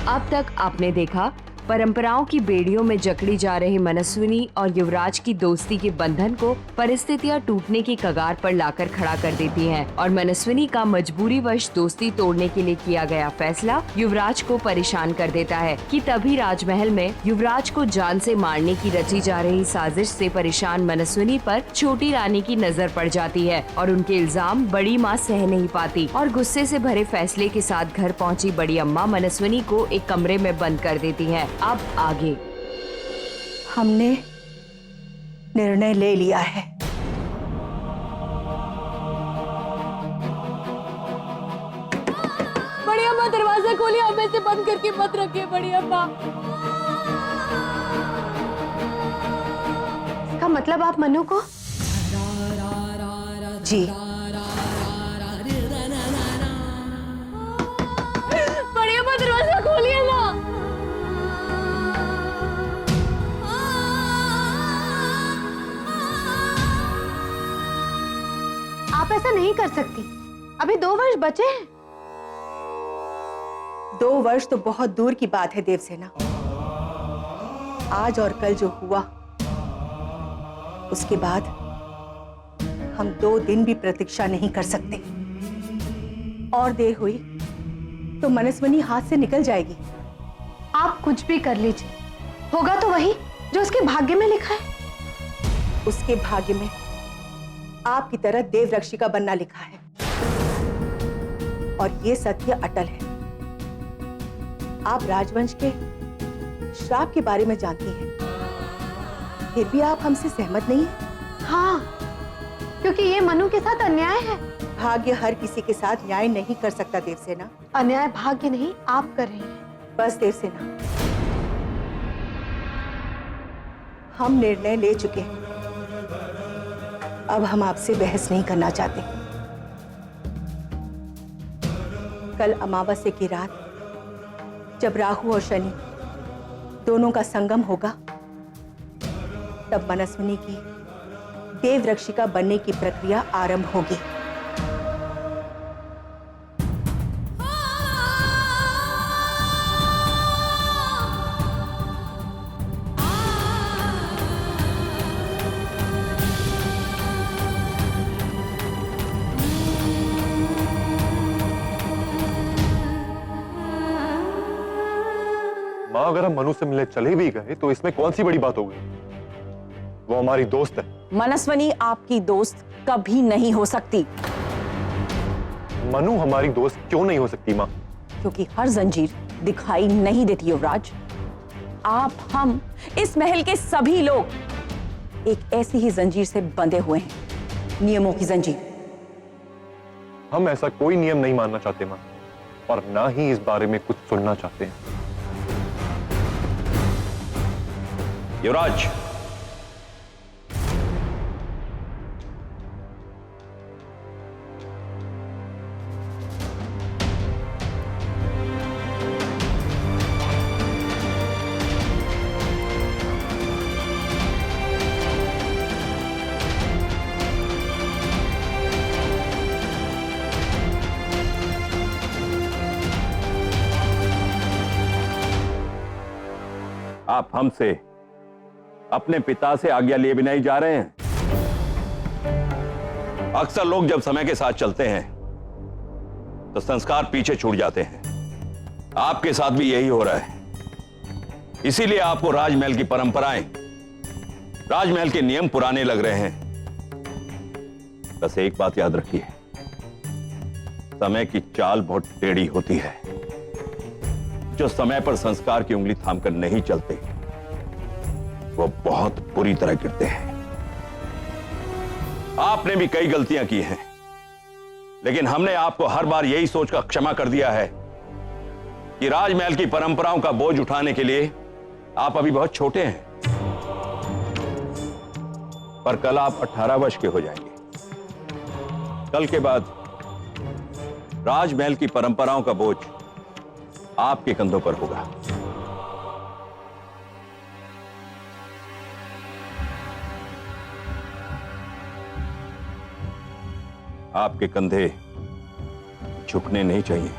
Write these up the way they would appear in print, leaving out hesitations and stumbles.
अब तक आपने देखा परंपराओं की बेड़ियों में जकड़ी जा रही मनस्विनी और युवराज की दोस्ती के बंधन को परिस्थितियां टूटने की कगार पर लाकर खड़ा कर देती हैं और मनस्विनी का मजबूरीवश दोस्ती तोड़ने के लिए किया गया फैसला युवराज को परेशान कर देता है कि तभी राजमहल में युवराज को जान से मारने की रची जा रही साजिश से परेशान मनस्विनी पर छोटी रानी की नजर पड़ जाती है और उनके इल्जाम बड़ी माँ सह नहीं पाती और गुस्से से भरे फैसले के साथ घर पहुँची बड़ी अम्मा मनस्विनी को एक कमरे में बंद कर देती है। अब आगे हमने निर्णय ले लिया है। बड़ी अम्मा दरवाजा खोलिए, हमें से बंद करके मत रखिए बड़ी अम्मा। इसका मतलब आप मनु को? जी बड़ी अम्मा दरवाजा खोलिए ना। आप ऐसा नहीं कर सकती, अभी 2 वर्ष बचे हैं। 2 वर्ष तो बहुत दूर की बात है देवसेना। आज और कल जो हुआ उसके बाद हम 2 दिन भी प्रतीक्षा नहीं कर सकते। और देर हुई तो मनस्विनी हाथ से निकल जाएगी। आप कुछ भी कर लीजिए, होगा तो वही जो उसके भाग्य में लिखा है। उसके भाग्य में आपकी तरह देवरक्षिका बनना लिखा है और ये सत्य अटल है। आप राजवंश के श्राप के बारे में जानती हैं, फिर भी आप हमसे सहमत नहीं हैं? हाँ, क्योंकि ये मनु के साथ अन्याय है। भाग्य हर किसी के साथ न्याय नहीं कर सकता देवसेना। अन्याय भाग्य नहीं, आप कर रही हैं। बस देवसेना, हम निर्णय ले चुके हैं। अब हम आपसे बहस नहीं करना चाहते। कल अमावस्या की रात जब राहु और शनि दोनों का संगम होगा, तब मनस्विनी की देवरक्षिका बनने की प्रक्रिया आरंभ होगी। माँ, अगर हम मनु से मिलने चले भी गए तो इसमें कौन सी बड़ी बात हो गई? वो हमारी दोस्त है। मनस्विनी आपकी दोस्त कभी नहीं हो सकती। मनु हमारी दोस्त क्यों नहीं हो सकती माँ? क्योंकि हर जंजीर दिखाई नहीं देती युवराज। आप, हम, इस महल के सभी लोग एक ऐसी ही जंजीर से बंधे हुए हैं, नियमों की जंजीर। हम ऐसा कोई नियम नहीं मानना चाहते माँ, और ना ही इस बारे में कुछ सुनना चाहते हैं। युवराज, आप हमसे अपने पिता से आज्ञा लिए बिना ही जा रहे हैं। अक्सर लोग जब समय के साथ चलते हैं तो संस्कार पीछे छूट जाते हैं। आपके साथ भी यही हो रहा है। इसीलिए आपको राजमहल की परंपराएं, राजमहल के नियम पुराने लग रहे हैं। बस एक बात याद रखिए, समय की चाल बहुत टेढ़ी होती है। जो समय पर संस्कार की उंगली थामकर नहीं चलते, वो बहुत बुरी तरह गिरते हैं। आपने भी कई गलतियां की हैं, लेकिन हमने आपको हर बार यही सोचकर क्षमा कर दिया है कि राजमहल की परंपराओं का बोझ उठाने के लिए आप अभी बहुत छोटे हैं। पर कल आप 18 वर्ष के हो जाएंगे। कल के बाद राजमहल की परंपराओं का बोझ आपके कंधों पर होगा। आपके कंधे झुकने नहीं चाहिए।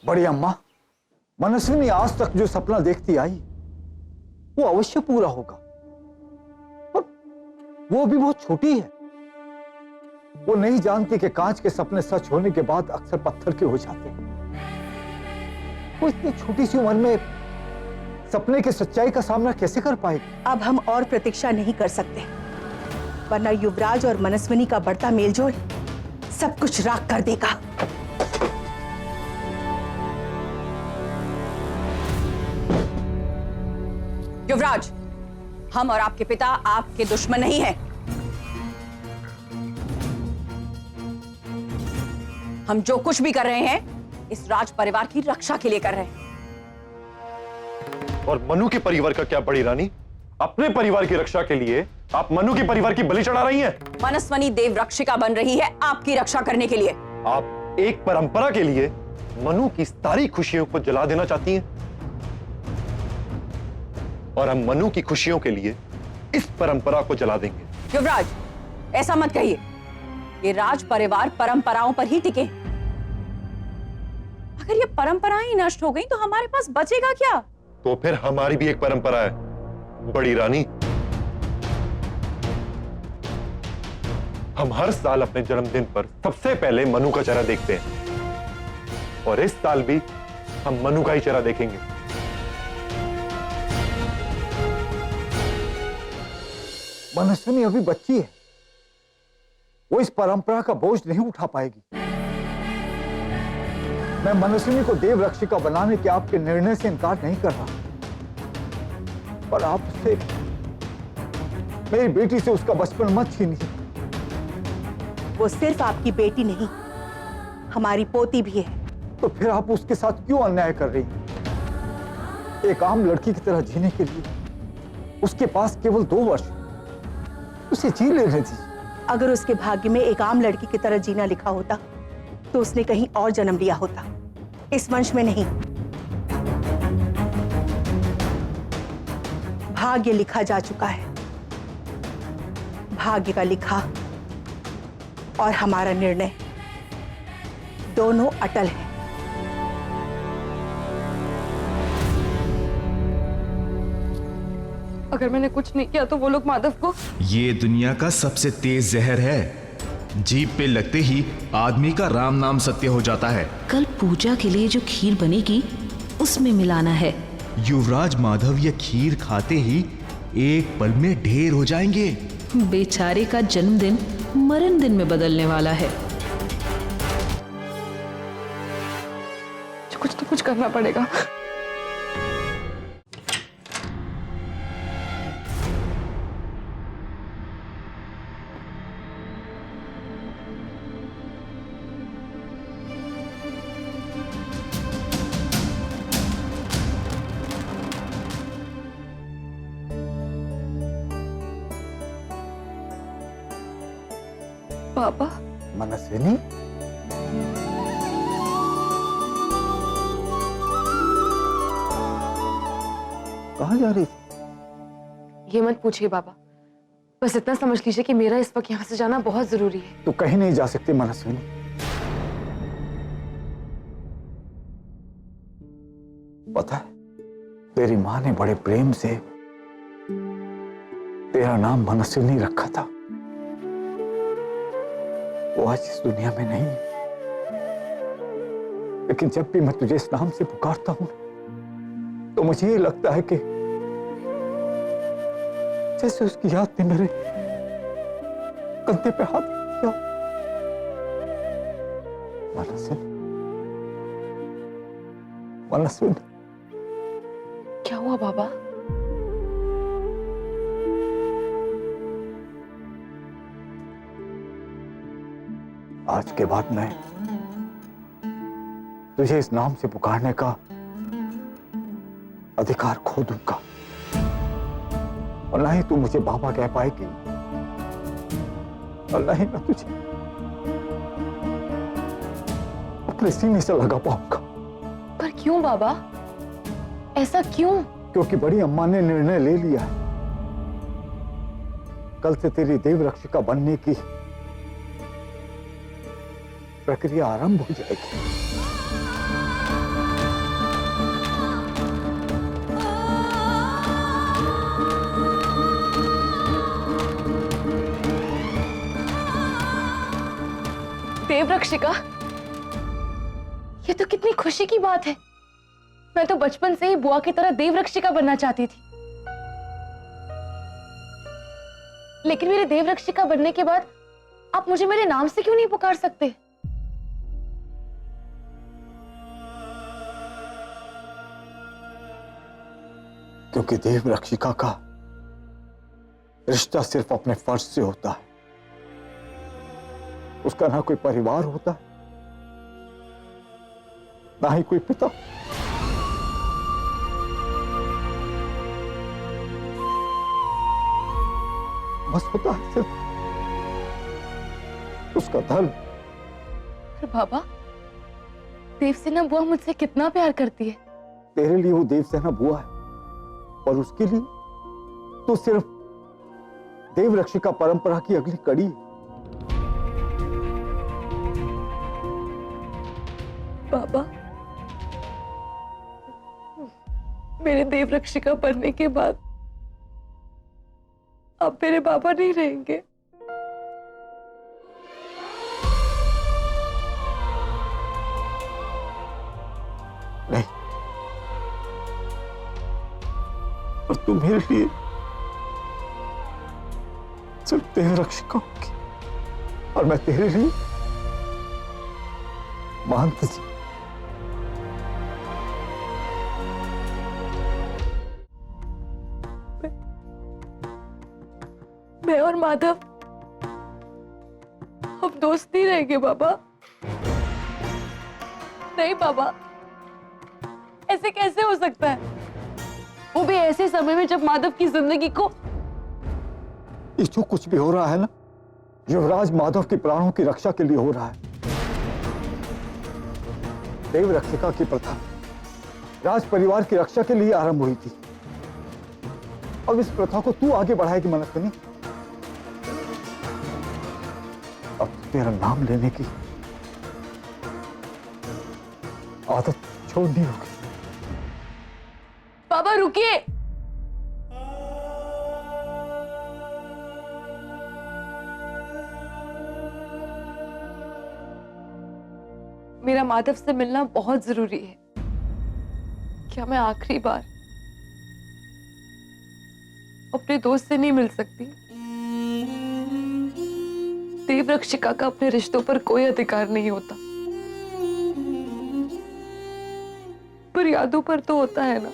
बड़ी अम्मा, मनस्विनी आज तक जो सपना देखती आई वो अवश्य पूरा होगा, और वो भी बहुत छोटी है। वो नहीं जानती कि कांच के सपने सच होने के बाद अक्सर पत्थर के हो जाते हैं। वो इतनी छोटी सी उम्र में सपने की सच्चाई का सामना कैसे कर पाएगी? अब हम और प्रतीक्षा नहीं कर सकते, वरना युवराज और मनस्विनी का बढ़ता मेलजोल सब कुछ राख कर देगा। युवराज, हम और आपके पिता आपके दुश्मन नहीं हैं। हम जो कुछ भी कर रहे हैं इस राज परिवार की रक्षा के लिए कर रहे हैं। और मनु के परिवार का क्या बड़ी रानी? अपने परिवार की रक्षा के लिए आप मनु के परिवार की बलि चढ़ा रही हैं। मनस्विनी देव रक्षिका बन रही है आपकी रक्षा करने के लिए। आप एक परंपरा के लिए मनु की सारी खुशियों को जला देना चाहती हैं, और हम मनु की खुशियों के लिए इस परंपरा को जला देंगे। युवराज, ऐसा मत कहिए। ये राज परिवार परंपराओं पर ही टिके। अगर ये परंपराएं नष्ट हो गई तो हमारे पास बचेगा क्या? तो फिर हमारी भी एक परंपरा है बड़ी रानी। हम हर साल अपने जन्मदिन पर सबसे पहले मनु का चेहरा देखते हैं, और इस साल भी हम मनु का ही चेहरा देखेंगे। मनस्विनी अभी बच्ची है, वो इस परंपरा का बोझ नहीं उठा पाएगी। मैं मनस्विनी को देव रक्षिका बनाने के आपके निर्णय से इनकार नहीं कर रहा, पर आप उससे, मेरी बेटी से उसका बचपन मत छीनिए। वो सिर्फ आपकी बेटी नहीं, हमारी पोती भी है। तो फिर आप उसके साथ क्यों अन्याय कर रही हैं? एक आम लड़की की तरह जीने के लिए उसके पास केवल 2 वर्ष, उसे जी लेने दीजिए। अगर उसके भाग्य में एक आम लड़की की तरह जीना लिखा होता तो उसने कहीं और जन्म लिया होता, इस वंश में नहीं। भाग्य लिखा जा चुका है। भाग्य का लिखा और हमारा निर्णय दोनों अटल है। अगर मैंने कुछ नहीं किया तो वो लोग माधव को। ये दुनिया का सबसे तेज जहर है। जीभ पे लगते ही आदमी का राम नाम सत्य हो जाता है। कल पूजा के लिए जो खीर बनेगी उसमें मिलाना है। युवराज माधव ये खीर खाते ही एक पल में ढेर हो जाएंगे। बेचारे का जन्मदिन मरण दिन में बदलने वाला है। कुछ तो कुछ करना पड़ेगा। पापा, मनस्विनी, कहाँ जा रही थी? ये मत पूछिए पापा, बस इतना समझ लीजिए कि मेरा इस वक्त यहाँ से जाना बहुत जरूरी है। तू कहीं नहीं जा सकती मनस्विनी। पता है, तेरी माँ ने बड़े प्रेम से तेरा नाम मनस्विनी रखा था। वो आज इस दुनिया में नहीं है, लेकिन जब भी मैं तुझे इस नाम से पुकारता हूं तो मुझे ये लगता है कि जैसे उसकी याद ने मेरे कंधे पे हाथ किया। मनस्विनी, मनस्विनी, क्या हुआ पापा? आज के बाद मैं तुझे इस नाम से पुकारने का अधिकार खो दूंगा, और ना ही तू मुझे बाबा कह पाएगी, और ना ही मैं तुझे अपने सीने से लगा पाऊंगा। पर क्यों बाबा? ऐसा क्यों? क्योंकि बड़ी अम्मा ने निर्णय ले लिया है। कल से तेरी देव रक्षिका बनने की प्रक्रिया आरंभ हो जाएगी। देवरक्षिका, ये तो कितनी खुशी की बात है। मैं तो बचपन से ही बुआ की तरह देवरक्षिका बनना चाहती थी, लेकिन मेरे देवरक्षिका बनने के बाद आप मुझे मेरे नाम से क्यों नहीं पुकार सकते? क्योंकि देव रक्षिका का रिश्ता सिर्फ अपने फर्ज से होता है। उसका ना कोई परिवार होता है, ना ही कोई पिता। बस होता है सिर्फ उसका धर्म। पर बाबा, देवसेना बुआ मुझसे कितना प्यार करती है। तेरे लिए वो देवसेना बुआ है और उसके लिए तो सिर्फ देव रक्षिका परंपरा की अगली कड़ी है। बाबा, मेरे देवरक्षिका बनने के बाद अब मेरे बाबा नहीं रहेंगे। नहीं, और तुम मेरे लिए सिर्फ देव रक्षिका होगी और मैं तेरे लिए महंत जी। मैं और माधव अब दोस्त नहीं रहेंगे बाबा। नहीं बाबा, ऐसे कैसे हो सकता है? वो भी ऐसे समय में जब माधव की जिंदगी को। ये जो कुछ भी हो रहा है ना, युवराज माधव के प्राणों की रक्षा के लिए हो रहा है। देव रक्षिका की प्रथा राज परिवार की रक्षा के लिए आरंभ हुई थी। अब इस प्रथा को तू आगे बढ़ाएगी मनस्विनी। अब तेरा नाम लेने की आदत छोड़नी होगी। बाबा रुकिए। मेरा माधव से मिलना बहुत जरूरी है। क्या मैं आखिरी बार अपने दोस्त से नहीं मिल सकती? देवरक्षिका का अपने रिश्तों पर कोई अधिकार नहीं होता, पर यादों पर तो होता है ना।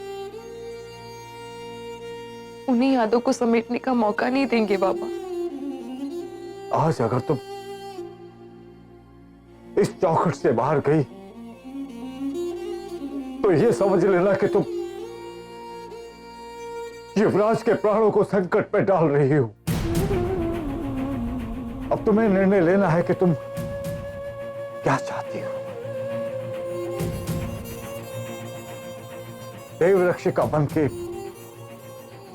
उन्हीं यादों को समेटने का मौका नहीं देंगे बाबा। आज अगर तुम इस चौखट से बाहर गई तो ये समझ लेना कि तुम युवराज के प्राणों को संकट में डाल रही हो। अब तुम्हें निर्णय लेना है कि तुम क्या चाहती हो। देव रक्षिका बन के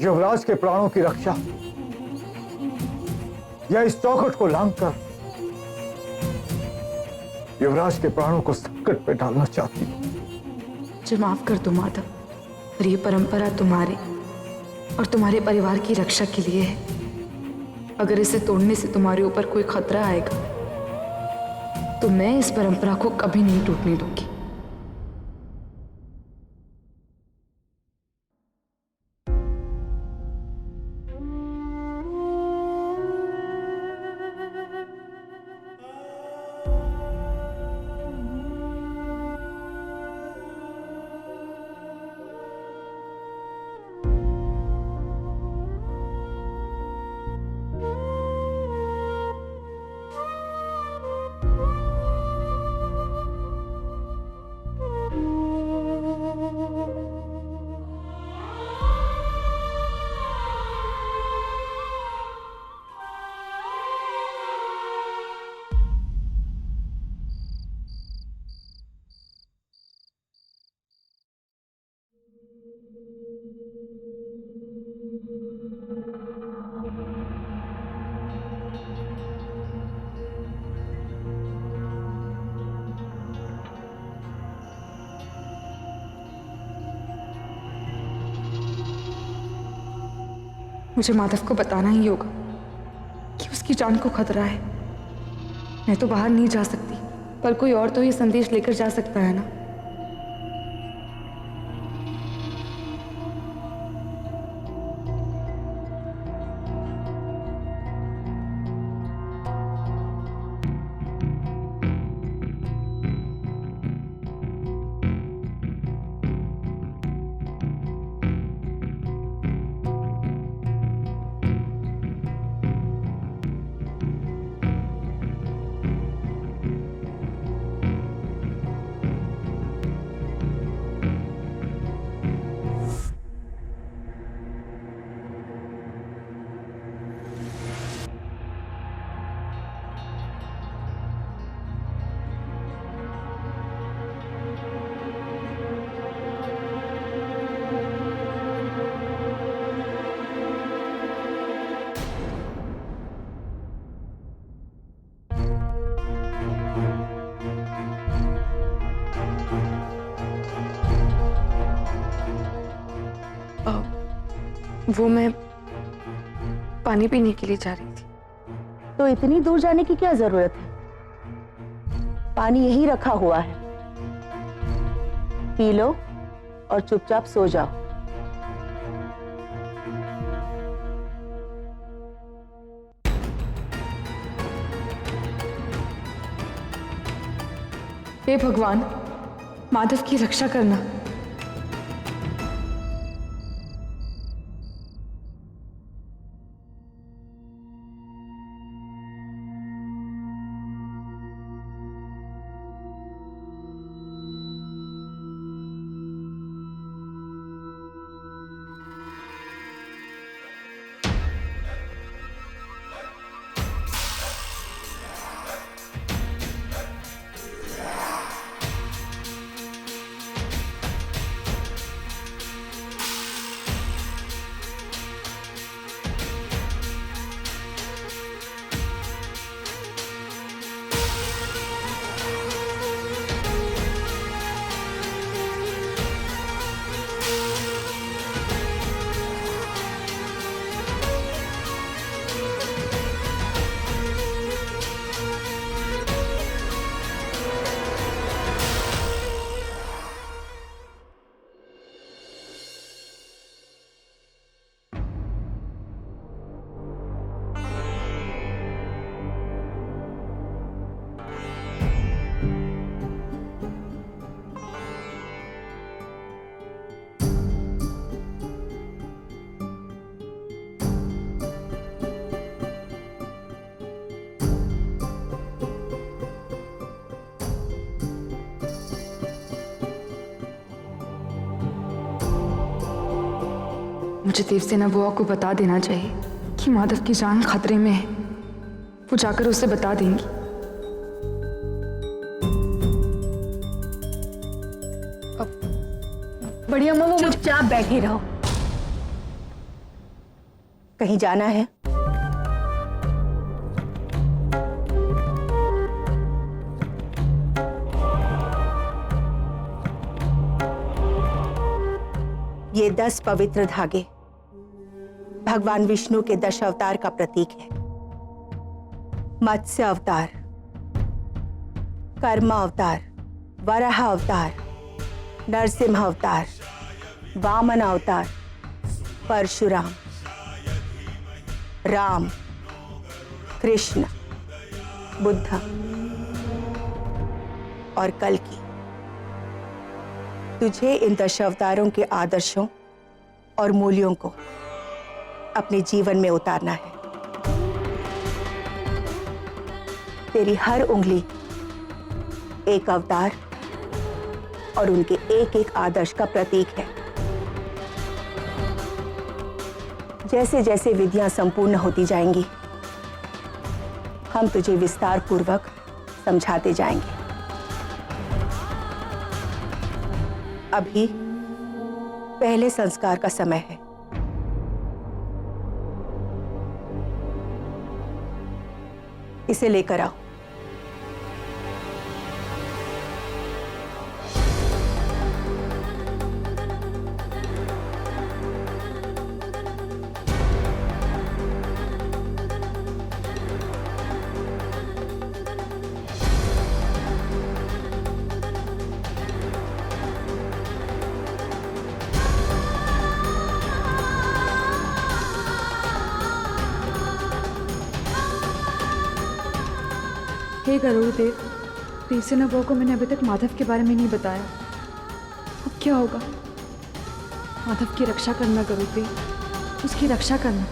युवराज के प्राणों की रक्षा या इस चौखट को लांघकर युवराज के प्राणों को संकट में डालना चाहती हो। मुझे माफ कर दो माधव, पर ये परंपरा तुम्हारे और तुम्हारे परिवार की रक्षा के लिए है। अगर इसे तोड़ने से तुम्हारे ऊपर कोई खतरा आएगा तो मैं इस परंपरा को कभी नहीं टूटने दूंगी। मुझे माधव को बताना ही होगा कि उसकी जान को खतरा है। मैं तो बाहर नहीं जा सकती, पर कोई और तो ये संदेश लेकर जा सकता है ना। वो मैं पानी पीने के लिए जा रही थी। तो इतनी दूर जाने की क्या जरूरत है? पानी यहीं रखा हुआ है, पी लो और चुपचाप सो जाओ। हे भगवान, माधव की रक्षा करना। मुझे देवसेना बुआ को बता देना चाहिए कि माधव की जान खतरे में है। वो जाकर उसे बता देंगी। बड़ी अम्मा, वो चुपचाप बैठे रहो। कहीं जाना है? ये 10 पवित्र धागे भगवान विष्णु के 10 अवतार का प्रतीक है। मत्स्य अवतार, कर्म अवतार, वराह अवतार, नरसिंह अवतार, वामन अवतार, परशुराम, राम, कृष्ण, बुद्ध और कल्कि। तुझे इन 10 अवतारों के आदर्शों और मूल्यों को अपने जीवन में उतारना है। तेरी हर उंगली एक अवतार और उनके एक एक आदर्श का प्रतीक है। जैसे जैसे विधियां संपूर्ण होती जाएंगी, हम तुझे विस्तार पूर्वक समझाते जाएंगे। अभी पहले संस्कार का समय है। इसे लेकर आओ। हे गरुड़देव, तीसरे नवों को मैंने अभी तक माधव के बारे में नहीं बताया। अब क्या होगा? माधव की रक्षा करना गरुड़देव, उसकी रक्षा करना।